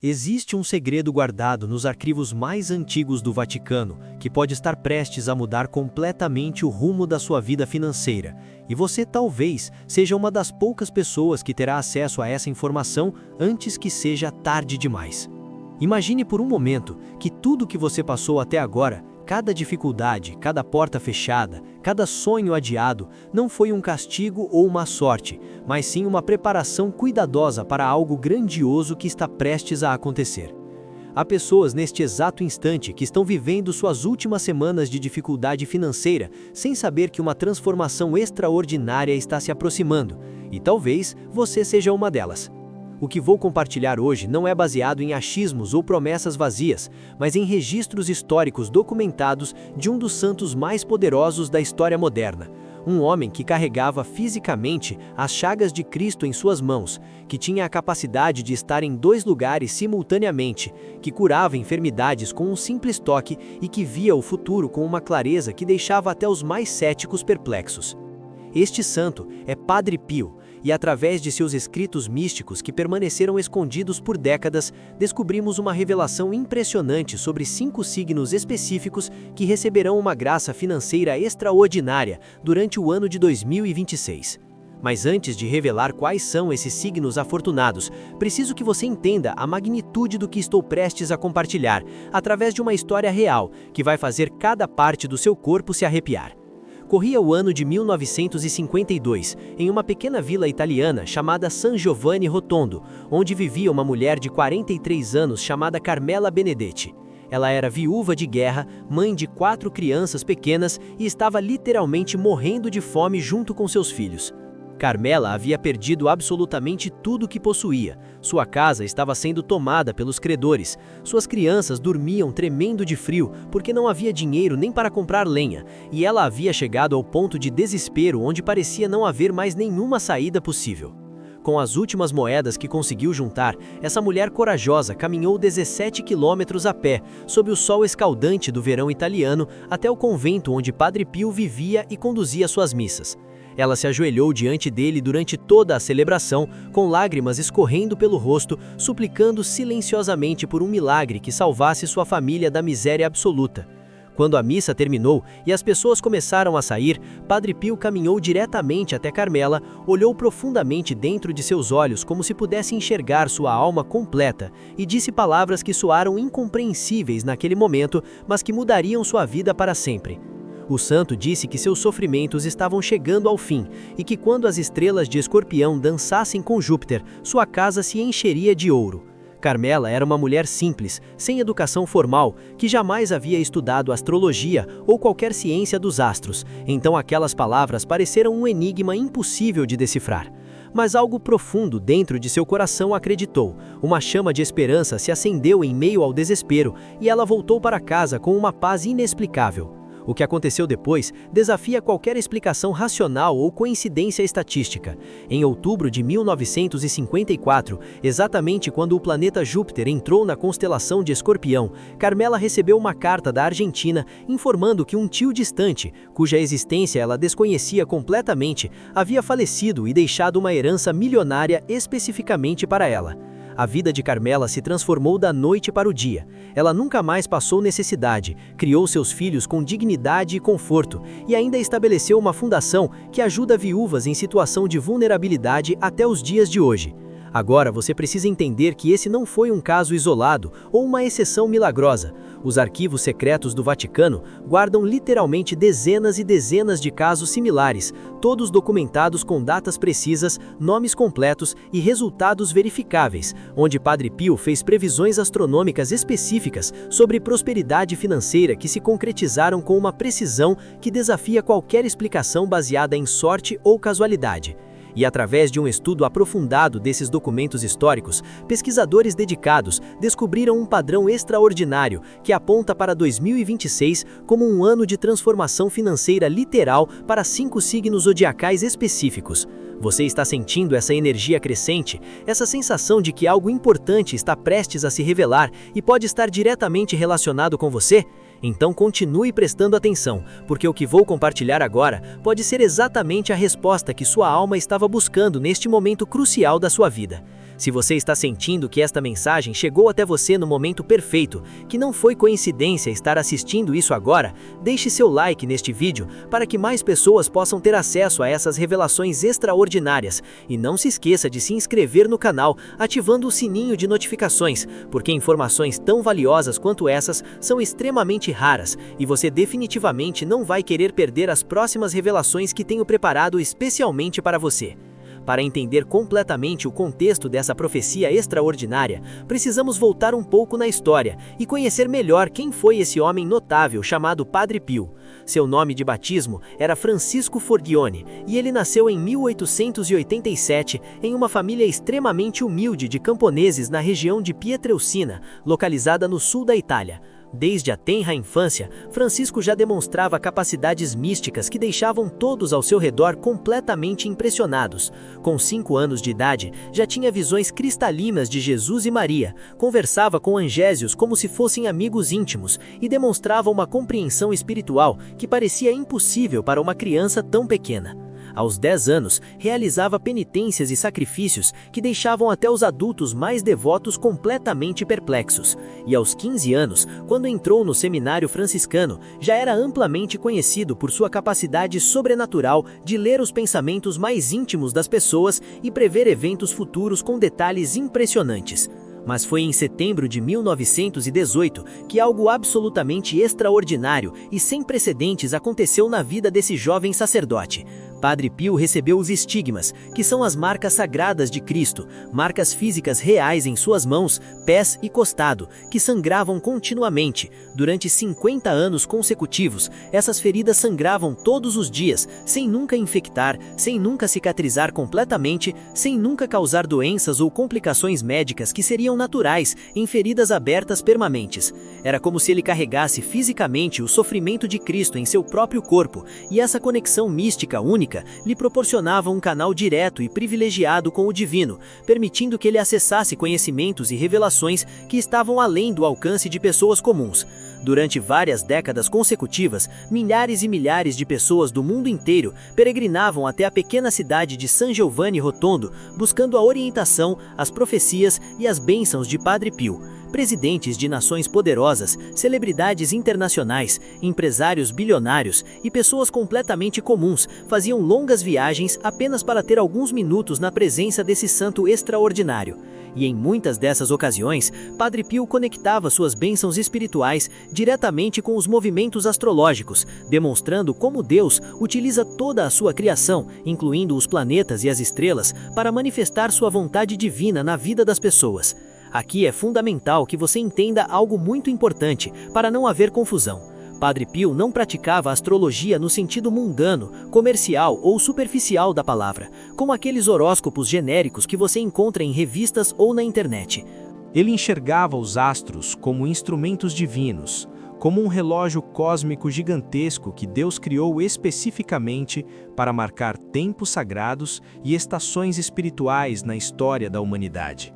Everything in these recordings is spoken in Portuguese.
Existe um segredo guardado nos arquivos mais antigos do Vaticano, que pode estar prestes a mudar completamente o rumo da sua vida financeira, e você talvez seja uma das poucas pessoas que terá acesso a essa informação antes que seja tarde demais. Imagine por um momento que tudo que você passou até agora, cada dificuldade, cada porta fechada, cada sonho adiado, não foi um castigo ou uma sorte, mas sim uma preparação cuidadosa para algo grandioso que está prestes a acontecer. Há pessoas neste exato instante que estão vivendo suas últimas semanas de dificuldade financeira sem saber que uma transformação extraordinária está se aproximando, e talvez você seja uma delas. O que vou compartilhar hoje não é baseado em achismos ou promessas vazias, mas em registros históricos documentados de um dos santos mais poderosos da história moderna. Um homem que carregava fisicamente as chagas de Cristo em suas mãos, que tinha a capacidade de estar em dois lugares simultaneamente, que curava enfermidades com um simples toque e que via o futuro com uma clareza que deixava até os mais céticos perplexos. Este santo é Padre Pio, e através de seus escritos místicos que permaneceram escondidos por décadas, descobrimos uma revelação impressionante sobre 5 signos específicos que receberão uma graça financeira extraordinária durante o ano de 2026. Mas antes de revelar quais são esses signos afortunados, preciso que você entenda a magnitude do que estou prestes a compartilhar, através de uma história real que vai fazer cada parte do seu corpo se arrepiar. Corria o ano de 1952, em uma pequena vila italiana chamada San Giovanni Rotondo, onde vivia uma mulher de 43 anos chamada Carmela Benedetti. Ela era viúva de guerra, mãe de 4 crianças pequenas e estava literalmente morrendo de fome junto com seus filhos. Carmela havia perdido absolutamente tudo o que possuía. Sua casa estava sendo tomada pelos credores. Suas crianças dormiam tremendo de frio porque não havia dinheiro nem para comprar lenha, e ela havia chegado ao ponto de desespero onde parecia não haver mais nenhuma saída possível. Com as últimas moedas que conseguiu juntar, essa mulher corajosa caminhou 17 quilômetros a pé, sob o sol escaldante do verão italiano, até o convento onde Padre Pio vivia e conduzia suas missas. Ela se ajoelhou diante dele durante toda a celebração, com lágrimas escorrendo pelo rosto, suplicando silenciosamente por um milagre que salvasse sua família da miséria absoluta. Quando a missa terminou e as pessoas começaram a sair, Padre Pio caminhou diretamente até Carmela, olhou profundamente dentro de seus olhos como se pudesse enxergar sua alma completa e disse palavras que soaram incompreensíveis naquele momento, mas que mudariam sua vida para sempre. O santo disse que seus sofrimentos estavam chegando ao fim e que quando as estrelas de Escorpião dançassem com Júpiter, sua casa se encheria de ouro. Carmela era uma mulher simples, sem educação formal, que jamais havia estudado astrologia ou qualquer ciência dos astros, então aquelas palavras pareceram um enigma impossível de decifrar. Mas algo profundo dentro de seu coração acreditou. Uma chama de esperança se acendeu em meio ao desespero e ela voltou para casa com uma paz inexplicável. O que aconteceu depois desafia qualquer explicação racional ou coincidência estatística. Em outubro de 1954, exatamente quando o planeta Júpiter entrou na constelação de Escorpião, Carmela recebeu uma carta da Argentina informando que um tio distante, cuja existência ela desconhecia completamente, havia falecido e deixado uma herança milionária especificamente para ela. A vida de Carmela se transformou da noite para o dia. Ela nunca mais passou necessidade, criou seus filhos com dignidade e conforto, e ainda estabeleceu uma fundação que ajuda viúvas em situação de vulnerabilidade até os dias de hoje. Agora você precisa entender que esse não foi um caso isolado ou uma exceção milagrosa. Os arquivos secretos do Vaticano guardam literalmente dezenas e dezenas de casos similares, todos documentados com datas precisas, nomes completos e resultados verificáveis, onde Padre Pio fez previsões astronômicas específicas sobre prosperidade financeira que se concretizaram com uma precisão que desafia qualquer explicação baseada em sorte ou casualidade. E através de um estudo aprofundado desses documentos históricos, pesquisadores dedicados descobriram um padrão extraordinário que aponta para 2026 como um ano de transformação financeira literal para 5 signos zodiacais específicos. Você está sentindo essa energia crescente, essa sensação de que algo importante está prestes a se revelar e pode estar diretamente relacionado com você? Então continue prestando atenção, porque o que vou compartilhar agora pode ser exatamente a resposta que sua alma estava buscando neste momento crucial da sua vida. Se você está sentindo que esta mensagem chegou até você no momento perfeito, que não foi coincidência estar assistindo isso agora, deixe seu like neste vídeo para que mais pessoas possam ter acesso a essas revelações extraordinárias. E não se esqueça de se inscrever no canal, ativando o sininho de notificações, porque informações tão valiosas quanto essas são extremamente raras e você definitivamente não vai querer perder as próximas revelações que tenho preparado especialmente para você. Para entender completamente o contexto dessa profecia extraordinária, precisamos voltar um pouco na história e conhecer melhor quem foi esse homem notável chamado Padre Pio. Seu nome de batismo era Francisco Forgione e ele nasceu em 1887 em uma família extremamente humilde de camponeses na região de Pietrelcina, localizada no sul da Itália. Desde a tenra infância, Francisco já demonstrava capacidades místicas que deixavam todos ao seu redor completamente impressionados. Com 5 anos de idade, já tinha visões cristalinas de Jesus e Maria, conversava com angésios como se fossem amigos íntimos e demonstrava uma compreensão espiritual que parecia impossível para uma criança tão pequena. Aos 10 anos, realizava penitências e sacrifícios que deixavam até os adultos mais devotos completamente perplexos. E aos 15 anos, quando entrou no seminário franciscano, já era amplamente conhecido por sua capacidade sobrenatural de ler os pensamentos mais íntimos das pessoas e prever eventos futuros com detalhes impressionantes. Mas foi em setembro de 1918 que algo absolutamente extraordinário e sem precedentes aconteceu na vida desse jovem sacerdote. Padre Pio recebeu os estigmas, que são as marcas sagradas de Cristo, marcas físicas reais em suas mãos, pés e costado, que sangravam continuamente. Durante 50 anos consecutivos, essas feridas sangravam todos os dias, sem nunca infectar, sem nunca cicatrizar completamente, sem nunca causar doenças ou complicações médicas que seriam naturais em feridas abertas permanentes. Era como se ele carregasse fisicamente o sofrimento de Cristo em seu próprio corpo, e essa conexão mística única lhe proporcionava um canal direto e privilegiado com o divino, permitindo que ele acessasse conhecimentos e revelações que estavam além do alcance de pessoas comuns. Durante várias décadas consecutivas, milhares e milhares de pessoas do mundo inteiro peregrinavam até a pequena cidade de San Giovanni Rotondo, buscando a orientação, as profecias e as bênçãos de Padre Pio. Presidentes de nações poderosas, celebridades internacionais, empresários bilionários e pessoas completamente comuns faziam longas viagens apenas para ter alguns minutos na presença desse santo extraordinário. E em muitas dessas ocasiões, Padre Pio conectava suas bênçãos espirituais diretamente com os movimentos astrológicos, demonstrando como Deus utiliza toda a sua criação, incluindo os planetas e as estrelas, para manifestar sua vontade divina na vida das pessoas. Aqui é fundamental que você entenda algo muito importante, para não haver confusão. Padre Pio não praticava astrologia no sentido mundano, comercial ou superficial da palavra, como aqueles horóscopos genéricos que você encontra em revistas ou na internet. Ele enxergava os astros como instrumentos divinos, como um relógio cósmico gigantesco que Deus criou especificamente para marcar tempos sagrados e estações espirituais na história da humanidade.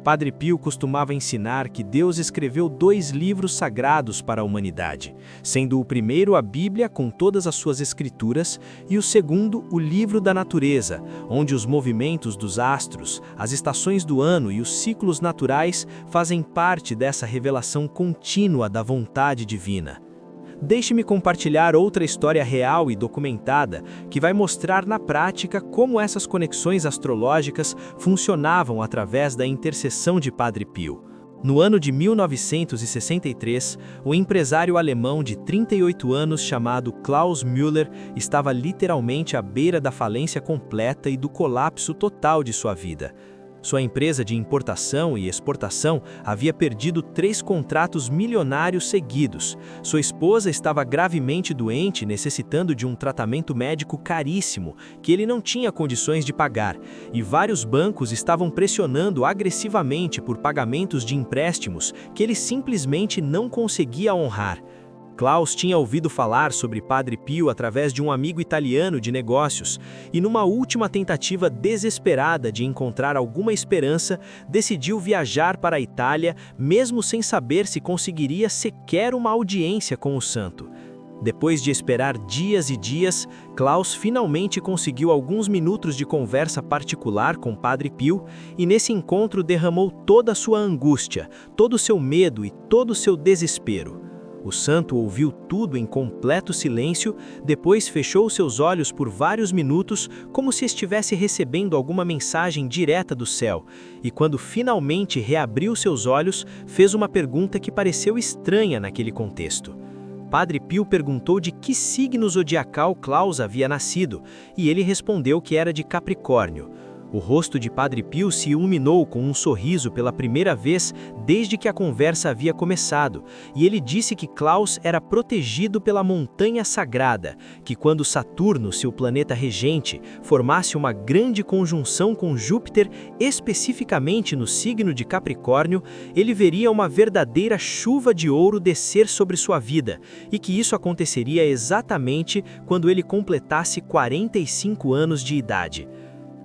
Padre Pio costumava ensinar que Deus escreveu 2 livros sagrados para a humanidade, sendo o primeiro a Bíblia com todas as suas escrituras e o segundo o livro da natureza, onde os movimentos dos astros, as estações do ano e os ciclos naturais fazem parte dessa revelação contínua da vontade divina. Deixe-me compartilhar outra história real e documentada que vai mostrar na prática como essas conexões astrológicas funcionavam através da intercessão de Padre Pio. No ano de 1963, o empresário alemão de 38 anos chamado Klaus Müller estava literalmente à beira da falência completa e do colapso total de sua vida. Sua empresa de importação e exportação havia perdido 3 contratos milionários seguidos. Sua esposa estava gravemente doente, necessitando de um tratamento médico caríssimo, que ele não tinha condições de pagar, e vários bancos estavam pressionando agressivamente por pagamentos de empréstimos que ele simplesmente não conseguia honrar. Klaus tinha ouvido falar sobre Padre Pio através de um amigo italiano de negócios e, numa última tentativa desesperada de encontrar alguma esperança, decidiu viajar para a Itália, mesmo sem saber se conseguiria sequer uma audiência com o santo. Depois de esperar dias e dias, Klaus finalmente conseguiu alguns minutos de conversa particular com Padre Pio e nesse encontro derramou toda a sua angústia, todo o seu medo e todo o seu desespero. O santo ouviu tudo em completo silêncio, depois fechou seus olhos por vários minutos, como se estivesse recebendo alguma mensagem direta do céu, e quando finalmente reabriu seus olhos, fez uma pergunta que pareceu estranha naquele contexto. Padre Pio perguntou de que signo zodiacal Klaus havia nascido, e ele respondeu que era de Capricórnio. O rosto de Padre Pio se iluminou com um sorriso pela primeira vez desde que a conversa havia começado, e ele disse que Klaus era protegido pela montanha sagrada, que quando Saturno, seu planeta regente, formasse uma grande conjunção com Júpiter, especificamente no signo de Capricórnio, ele veria uma verdadeira chuva de ouro descer sobre sua vida, e que isso aconteceria exatamente quando ele completasse 45 anos de idade.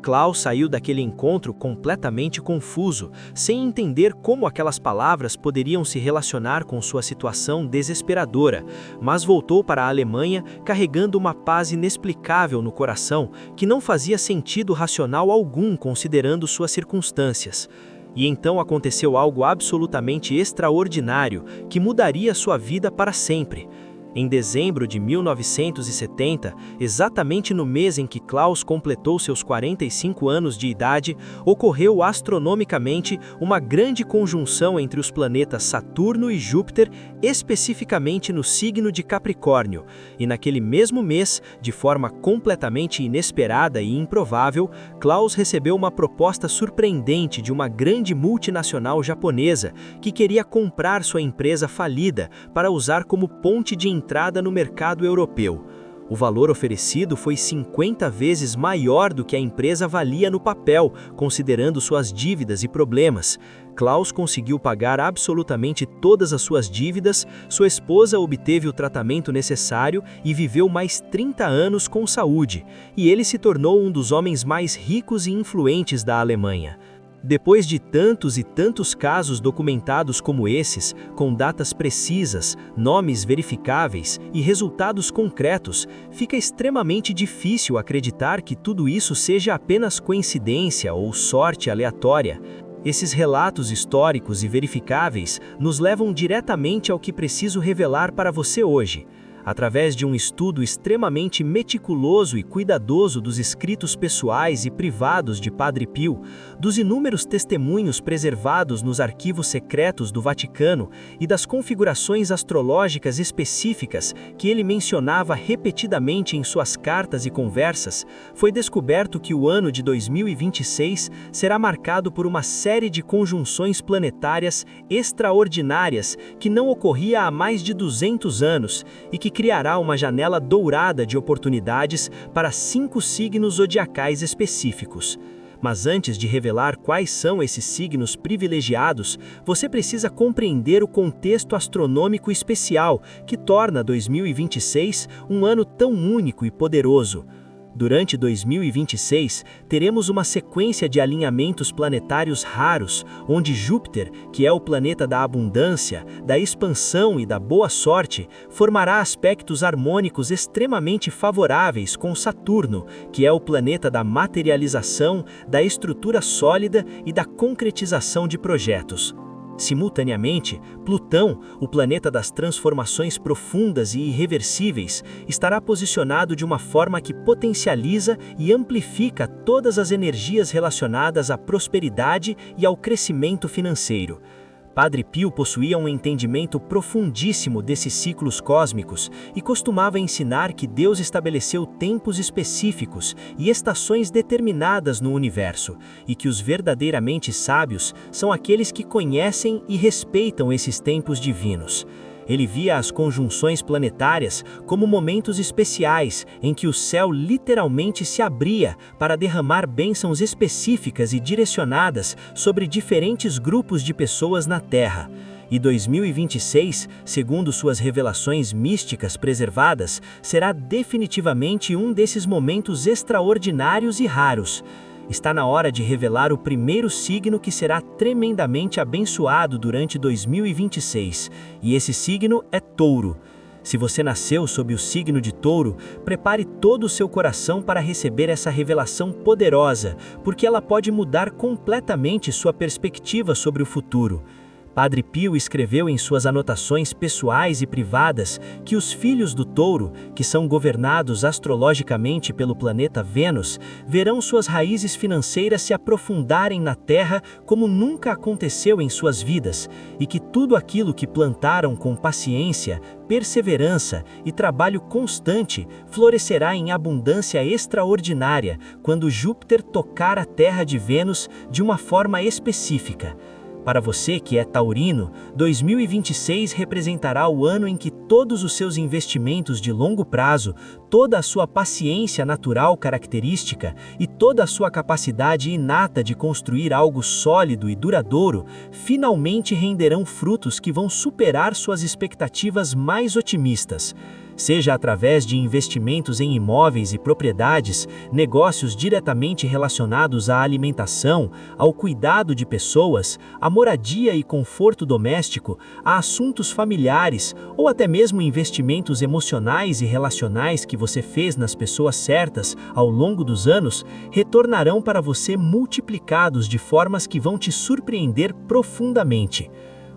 Klaus saiu daquele encontro completamente confuso, sem entender como aquelas palavras poderiam se relacionar com sua situação desesperadora, mas voltou para a Alemanha carregando uma paz inexplicável no coração que não fazia sentido racional algum considerando suas circunstâncias. E então aconteceu algo absolutamente extraordinário que mudaria sua vida para sempre. Em dezembro de 1970, exatamente no mês em que Klaus completou seus 45 anos de idade, ocorreu astronomicamente uma grande conjunção entre os planetas Saturno e Júpiter, especificamente no signo de Capricórnio. E naquele mesmo mês, de forma completamente inesperada e improvável, Klaus recebeu uma proposta surpreendente de uma grande multinacional japonesa que queria comprar sua empresa falida para usar como ponte de entrada no mercado europeu. O valor oferecido foi 50 vezes maior do que a empresa valia no papel, considerando suas dívidas e problemas. Klaus conseguiu pagar absolutamente todas as suas dívidas, sua esposa obteve o tratamento necessário e viveu mais 30 anos com saúde, e ele se tornou um dos homens mais ricos e influentes da Alemanha. Depois de tantos e tantos casos documentados como esses, com datas precisas, nomes verificáveis e resultados concretos, fica extremamente difícil acreditar que tudo isso seja apenas coincidência ou sorte aleatória. Esses relatos históricos e verificáveis nos levam diretamente ao que preciso revelar para você hoje. Através de um estudo extremamente meticuloso e cuidadoso dos escritos pessoais e privados de Padre Pio, dos inúmeros testemunhos preservados nos arquivos secretos do Vaticano e das configurações astrológicas específicas que ele mencionava repetidamente em suas cartas e conversas, foi descoberto que o ano de 2026 será marcado por uma série de conjunções planetárias extraordinárias que não ocorria há mais de 200 anos e que criará uma janela dourada de oportunidades para 5 signos zodiacais específicos. Mas antes de revelar quais são esses signos privilegiados, você precisa compreender o contexto astronômico especial que torna 2026 um ano tão único e poderoso. Durante 2026, teremos uma sequência de alinhamentos planetários raros, onde Júpiter, que é o planeta da abundância, da expansão e da boa sorte, formará aspectos harmônicos extremamente favoráveis com Saturno, que é o planeta da materialização, da estrutura sólida e da concretização de projetos. Simultaneamente, Plutão, o planeta das transformações profundas e irreversíveis, estará posicionado de uma forma que potencializa e amplifica todas as energias relacionadas à prosperidade e ao crescimento financeiro. Padre Pio possuía um entendimento profundíssimo desses ciclos cósmicos e costumava ensinar que Deus estabeleceu tempos específicos e estações determinadas no universo, e que os verdadeiramente sábios são aqueles que conhecem e respeitam esses tempos divinos. Ele via as conjunções planetárias como momentos especiais em que o céu literalmente se abria para derramar bênçãos específicas e direcionadas sobre diferentes grupos de pessoas na Terra. E 2026, segundo suas revelações místicas preservadas, será definitivamente um desses momentos extraordinários e raros. Está na hora de revelar o primeiro signo que será tremendamente abençoado durante 2026, e esse signo é Touro. Se você nasceu sob o signo de Touro, prepare todo o seu coração para receber essa revelação poderosa, porque ela pode mudar completamente sua perspectiva sobre o futuro. Padre Pio escreveu em suas anotações pessoais e privadas que os filhos do Touro, que são governados astrologicamente pelo planeta Vênus, verão suas raízes financeiras se aprofundarem na Terra como nunca aconteceu em suas vidas, e que tudo aquilo que plantaram com paciência, perseverança e trabalho constante florescerá em abundância extraordinária quando Júpiter tocar a Terra de Vênus de uma forma específica. Para você que é taurino, 2026 representará o ano em que todos os seus investimentos de longo prazo, toda a sua paciência natural característica e toda a sua capacidade inata de construir algo sólido e duradouro, finalmente renderão frutos que vão superar suas expectativas mais otimistas. Seja através de investimentos em imóveis e propriedades, negócios diretamente relacionados à alimentação, ao cuidado de pessoas, à moradia e conforto doméstico, a assuntos familiares ou até mesmo investimentos emocionais e relacionais que você fez nas pessoas certas ao longo dos anos, retornarão para você multiplicados de formas que vão te surpreender profundamente.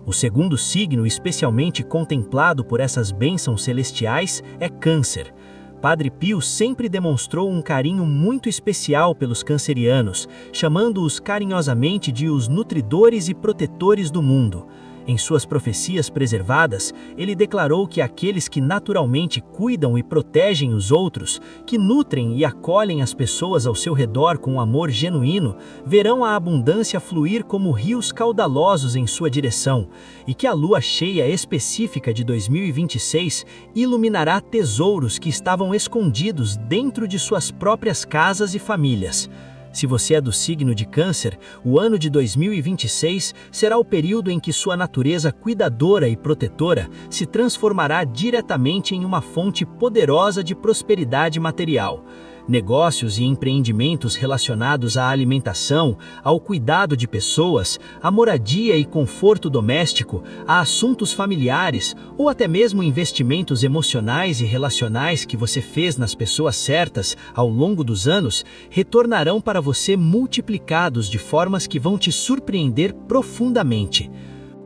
O segundo signo especialmente contemplado por essas bênçãos celestiais é Câncer. Padre Pio sempre demonstrou um carinho muito especial pelos cancerianos, chamando-os carinhosamente de os nutridores e protetores do mundo. Em suas profecias preservadas, ele declarou que aqueles que naturalmente cuidam e protegem os outros, que nutrem e acolhem as pessoas ao seu redor com amor genuíno, verão a abundância fluir como rios caudalosos em sua direção, e que a lua cheia específica de 2026 iluminará tesouros que estavam escondidos dentro de suas próprias casas e famílias. Se você é do signo de Câncer, o ano de 2026 será o período em que sua natureza cuidadora e protetora se transformará diretamente em uma fonte poderosa de prosperidade material. Negócios e empreendimentos relacionados à alimentação, ao cuidado de pessoas, à moradia e conforto doméstico, a assuntos familiares ou até mesmo investimentos emocionais e relacionais que você fez nas pessoas certas ao longo dos anos, retornarão para você multiplicados de formas que vão te surpreender profundamente.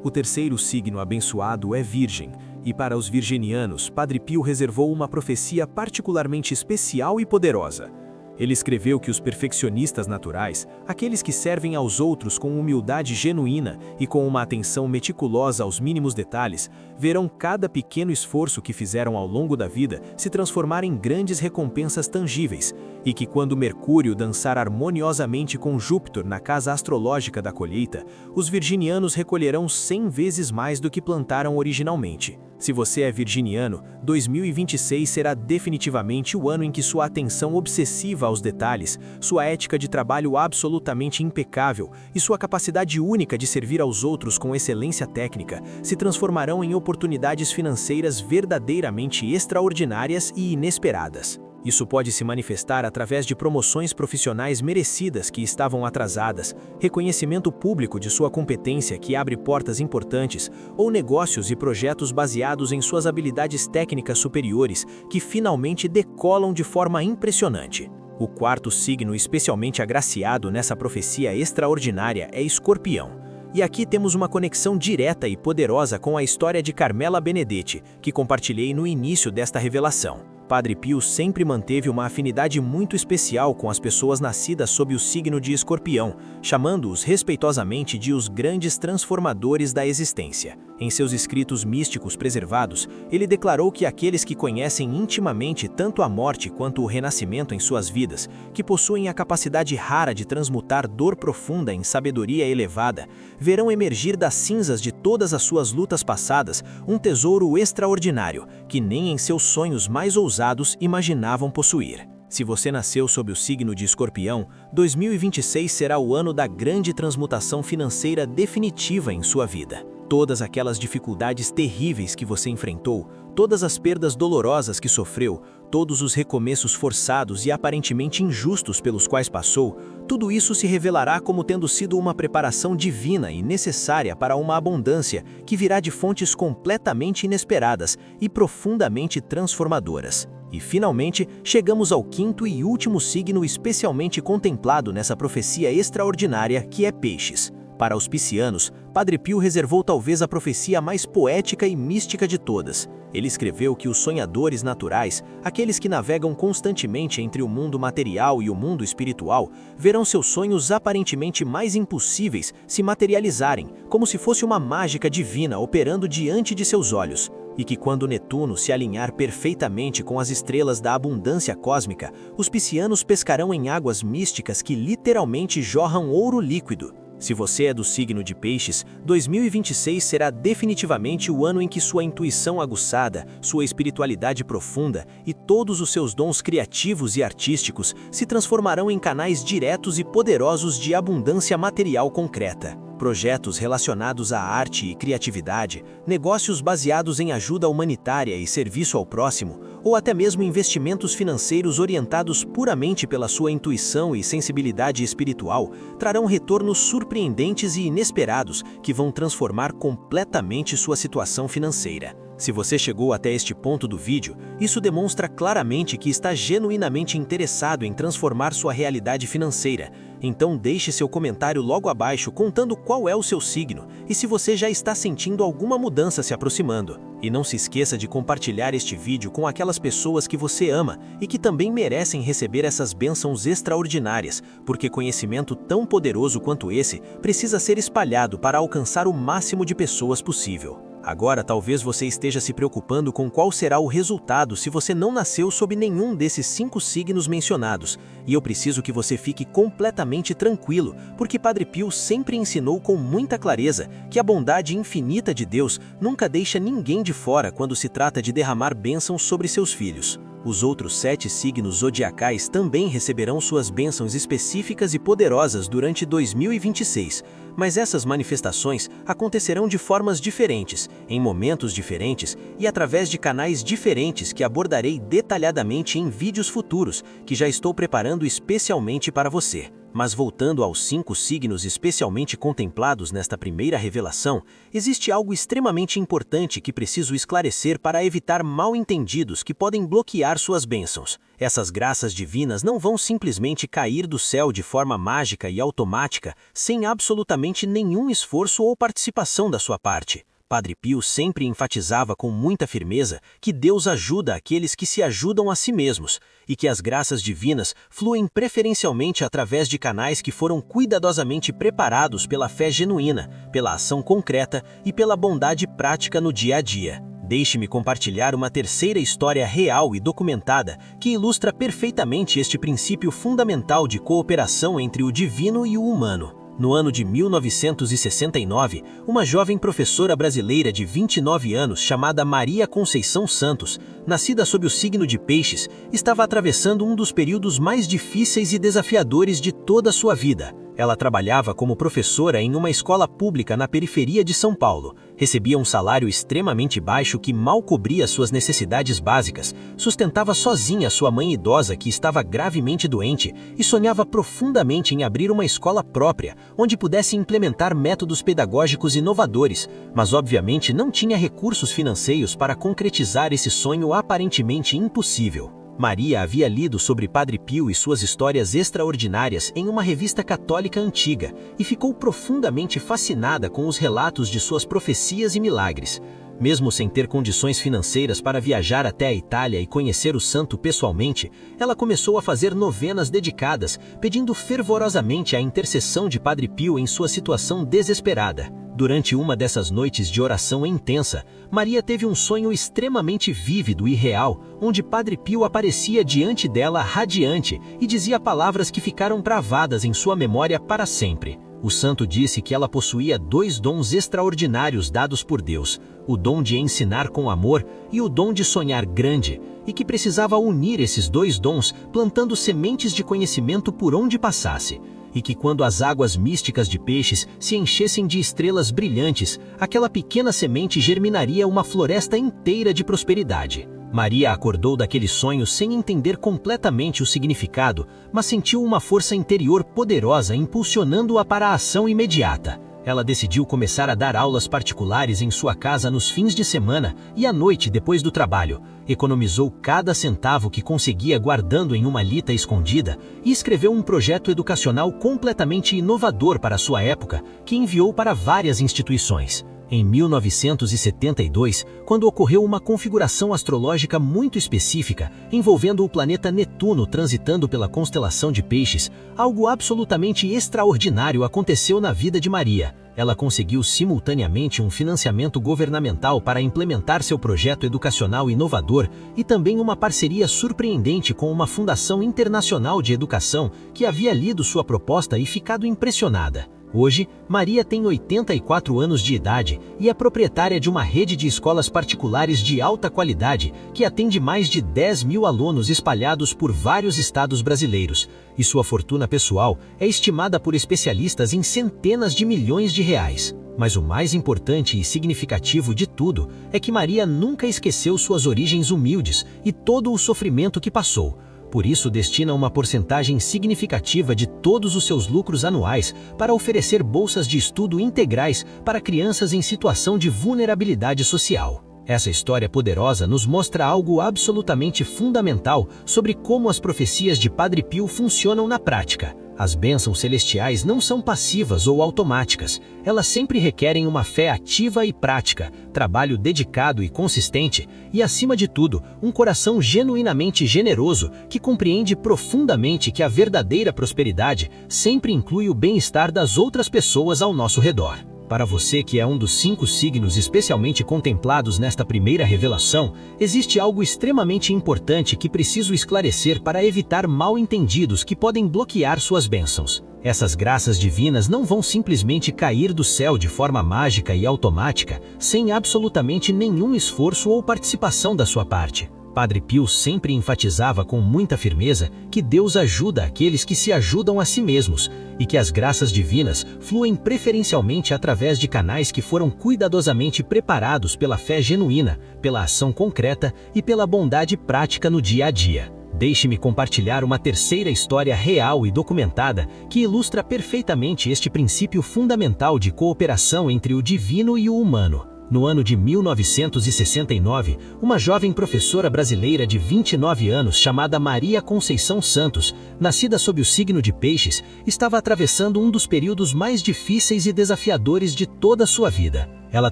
O terceiro signo abençoado é Virgem. E para os virginianos, Padre Pio reservou uma profecia particularmente especial e poderosa. Ele escreveu que os perfeccionistas naturais, aqueles que servem aos outros com humildade genuína e com uma atenção meticulosa aos mínimos detalhes, verão cada pequeno esforço que fizeram ao longo da vida se transformar em grandes recompensas tangíveis, e que quando Mercúrio dançar harmoniosamente com Júpiter na casa astrológica da colheita, os virginianos recolherão 100 vezes mais do que plantaram originalmente. Se você é virginiano, 2026 será definitivamente o ano em que sua atenção obsessiva aos detalhes, sua ética de trabalho absolutamente impecável e sua capacidade única de servir aos outros com excelência técnica se transformarão em oportunidades financeiras verdadeiramente extraordinárias e inesperadas. Isso pode se manifestar através de promoções profissionais merecidas que estavam atrasadas, reconhecimento público de sua competência que abre portas importantes, ou negócios e projetos baseados em suas habilidades técnicas superiores que finalmente decolam de forma impressionante. O quarto signo especialmente agraciado nessa profecia extraordinária é Escorpião. E aqui temos uma conexão direta e poderosa com a história de Carmela Benedetti, que compartilhei no início desta revelação. Padre Pio sempre manteve uma afinidade muito especial com as pessoas nascidas sob o signo de Escorpião, chamando-os respeitosamente de os grandes transformadores da existência. Em seus escritos místicos preservados, ele declarou que aqueles que conhecem intimamente tanto a morte quanto o renascimento em suas vidas, que possuem a capacidade rara de transmutar dor profunda em sabedoria elevada, verão emergir das cinzas de todas as suas lutas passadas um tesouro extraordinário, que nem em seus sonhos mais ousados imaginavam possuir. Se você nasceu sob o signo de Escorpião, 2026 será o ano da grande transmutação financeira definitiva em sua vida. Todas aquelas dificuldades terríveis que você enfrentou, Todas as perdas dolorosas que sofreu, todos os recomeços forçados e aparentemente injustos pelos quais passou, tudo isso se revelará como tendo sido uma preparação divina e necessária para uma abundância que virá de fontes completamente inesperadas e profundamente transformadoras. E finalmente, chegamos ao quinto e último signo especialmente contemplado nessa profecia extraordinária, que é Peixes. Para os piscianos, Padre Pio reservou talvez a profecia mais poética e mística de todas. Ele escreveu que os sonhadores naturais, aqueles que navegam constantemente entre o mundo material e o mundo espiritual, verão seus sonhos aparentemente mais impossíveis se materializarem, como se fosse uma mágica divina operando diante de seus olhos. E que quando Netuno se alinhar perfeitamente com as estrelas da abundância cósmica, os piscianos pescarão em águas místicas que literalmente jorram ouro líquido. Se você é do signo de Peixes, 2026 será definitivamente o ano em que sua intuição aguçada, sua espiritualidade profunda e todos os seus dons criativos e artísticos se transformarão em canais diretos e poderosos de abundância material concreta. Projetos relacionados à arte e criatividade, negócios baseados em ajuda humanitária e serviço ao próximo, ou até mesmo investimentos financeiros orientados puramente pela sua intuição e sensibilidade espiritual, trarão retornos surpreendentes e inesperados que vão transformar completamente sua situação financeira. Se você chegou até este ponto do vídeo, isso demonstra claramente que está genuinamente interessado em transformar sua realidade financeira. Então deixe seu comentário logo abaixo contando qual é o seu signo e se você já está sentindo alguma mudança se aproximando. E não se esqueça de compartilhar este vídeo com aquelas pessoas que você ama e que também merecem receber essas bênçãos extraordinárias, porque conhecimento tão poderoso quanto esse precisa ser espalhado para alcançar o máximo de pessoas possível. Agora talvez você esteja se preocupando com qual será o resultado se você não nasceu sob nenhum desses 5 signos mencionados, e eu preciso que você fique completamente tranquilo, porque Padre Pio sempre ensinou com muita clareza que a bondade infinita de Deus nunca deixa ninguém de fora quando se trata de derramar bênçãos sobre seus filhos. Os outros 7 signos zodiacais também receberão suas bênçãos específicas e poderosas durante 2026, mas essas manifestações acontecerão de formas diferentes, em momentos diferentes e através de canais diferentes que abordarei detalhadamente em vídeos futuros, que já estou preparando especialmente para você. Mas voltando aos 5 signos especialmente contemplados nesta primeira revelação, existe algo extremamente importante que preciso esclarecer para evitar mal-entendidos que podem bloquear suas bênçãos. Essas graças divinas não vão simplesmente cair do céu de forma mágica e automática, sem absolutamente nenhum esforço ou participação da sua parte. Padre Pio sempre enfatizava com muita firmeza que Deus ajuda aqueles que se ajudam a si mesmos e que as graças divinas fluem preferencialmente através de canais que foram cuidadosamente preparados pela fé genuína, pela ação concreta e pela bondade prática no dia a dia. Deixe-me compartilhar uma terceira história real e documentada que ilustra perfeitamente este princípio fundamental de cooperação entre o divino e o humano. No ano de 1969, uma jovem professora brasileira de 29 anos chamada Maria Conceição Santos, nascida sob o signo de Peixes, estava atravessando um dos períodos mais difíceis e desafiadores de toda a sua vida. Ela trabalhava como professora em uma escola pública na periferia de São Paulo, recebia um salário extremamente baixo que mal cobria suas necessidades básicas, sustentava sozinha sua mãe idosa que estava gravemente doente e sonhava profundamente em abrir uma escola própria, onde pudesse implementar métodos pedagógicos inovadores, mas obviamente não tinha recursos financeiros para concretizar esse sonho aparentemente impossível. Maria havia lido sobre Padre Pio e suas histórias extraordinárias em uma revista católica antiga e ficou profundamente fascinada com os relatos de suas profecias e milagres. Mesmo sem ter condições financeiras para viajar até a Itália e conhecer o santo pessoalmente, ela começou a fazer novenas dedicadas, pedindo fervorosamente a intercessão de Padre Pio em sua situação desesperada. Durante uma dessas noites de oração intensa, Maria teve um sonho extremamente vívido e real, onde Padre Pio aparecia diante dela radiante e dizia palavras que ficaram gravadas em sua memória para sempre. O santo disse que ela possuía 2 dons extraordinários dados por Deus, o dom de ensinar com amor e o dom de sonhar grande, e que precisava unir esses 2 dons plantando sementes de conhecimento por onde passasse. e que quando as águas místicas de Peixes se enchessem de estrelas brilhantes, aquela pequena semente germinaria uma floresta inteira de prosperidade. Maria acordou daquele sonho sem entender completamente o significado, mas sentiu uma força interior poderosa impulsionando-a para a ação imediata. Ela decidiu começar a dar aulas particulares em sua casa nos fins de semana e à noite depois do trabalho. Economizou cada centavo que conseguia guardando em uma lita escondida e escreveu um projeto educacional completamente inovador para sua época, que enviou para várias instituições. Em 1972, quando ocorreu uma configuração astrológica muito específica, envolvendo o planeta Netuno transitando pela constelação de Peixes, algo absolutamente extraordinário aconteceu na vida de Maria. Ela conseguiu simultaneamente um financiamento governamental para implementar seu projeto educacional inovador e também uma parceria surpreendente com uma fundação internacional de educação que havia lido sua proposta e ficado impressionada. Hoje, Maria tem 84 anos de idade e é proprietária de uma rede de escolas particulares de alta qualidade que atende mais de 10 mil alunos espalhados por vários estados brasileiros, e sua fortuna pessoal é estimada por especialistas em centenas de milhões de reais. Mas o mais importante e significativo de tudo é que Maria nunca esqueceu suas origens humildes e todo o sofrimento que passou. Por isso, destina uma porcentagem significativa de todos os seus lucros anuais para oferecer bolsas de estudo integrais para crianças em situação de vulnerabilidade social. Essa história poderosa nos mostra algo absolutamente fundamental sobre como as profecias de Padre Pio funcionam na prática. As bênçãos celestiais não são passivas ou automáticas, elas sempre requerem uma fé ativa e prática, trabalho dedicado e consistente e, acima de tudo, um coração genuinamente generoso que compreende profundamente que a verdadeira prosperidade sempre inclui o bem-estar das outras pessoas ao nosso redor. Para você que é um dos 5 signos especialmente contemplados nesta primeira revelação, existe algo extremamente importante que preciso esclarecer para evitar mal-entendidos que podem bloquear suas bênçãos. Essas graças divinas não vão simplesmente cair do céu de forma mágica e automática, sem absolutamente nenhum esforço ou participação da sua parte. Padre Pio sempre enfatizava com muita firmeza que Deus ajuda aqueles que se ajudam a si mesmos e que as graças divinas fluem preferencialmente através de canais que foram cuidadosamente preparados pela fé genuína, pela ação concreta e pela bondade prática no dia a dia. Deixe-me compartilhar uma terceira história real e documentada que ilustra perfeitamente este princípio fundamental de cooperação entre o divino e o humano. No ano de 1969, uma jovem professora brasileira de 29 anos chamada Maria Conceição Santos, nascida sob o signo de Peixes, estava atravessando um dos períodos mais difíceis e desafiadores de toda a sua vida. Ela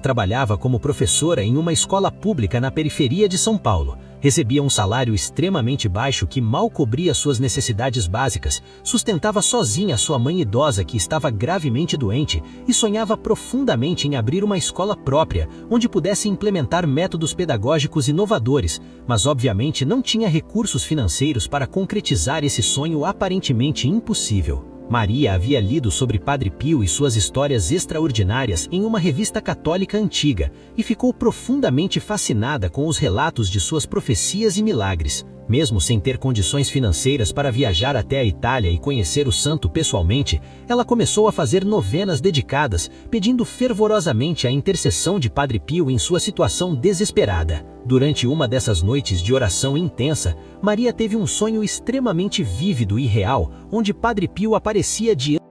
trabalhava como professora em uma escola pública na periferia de São Paulo. Recebia um salário extremamente baixo que mal cobria suas necessidades básicas, sustentava sozinha sua mãe idosa que estava gravemente doente e sonhava profundamente em abrir uma escola própria, onde pudesse implementar métodos pedagógicos inovadores, mas obviamente não tinha recursos financeiros para concretizar esse sonho aparentemente impossível. Maria havia lido sobre Padre Pio e suas histórias extraordinárias em uma revista católica antiga e ficou profundamente fascinada com os relatos de suas profecias e milagres. Mesmo sem ter condições financeiras para viajar até a Itália e conhecer o santo pessoalmente, ela começou a fazer novenas dedicadas, pedindo fervorosamente a intercessão de Padre Pio em sua situação desesperada. Durante uma dessas noites de oração intensa, Maria teve um sonho extremamente vívido e real, onde Padre Pio aparecia diante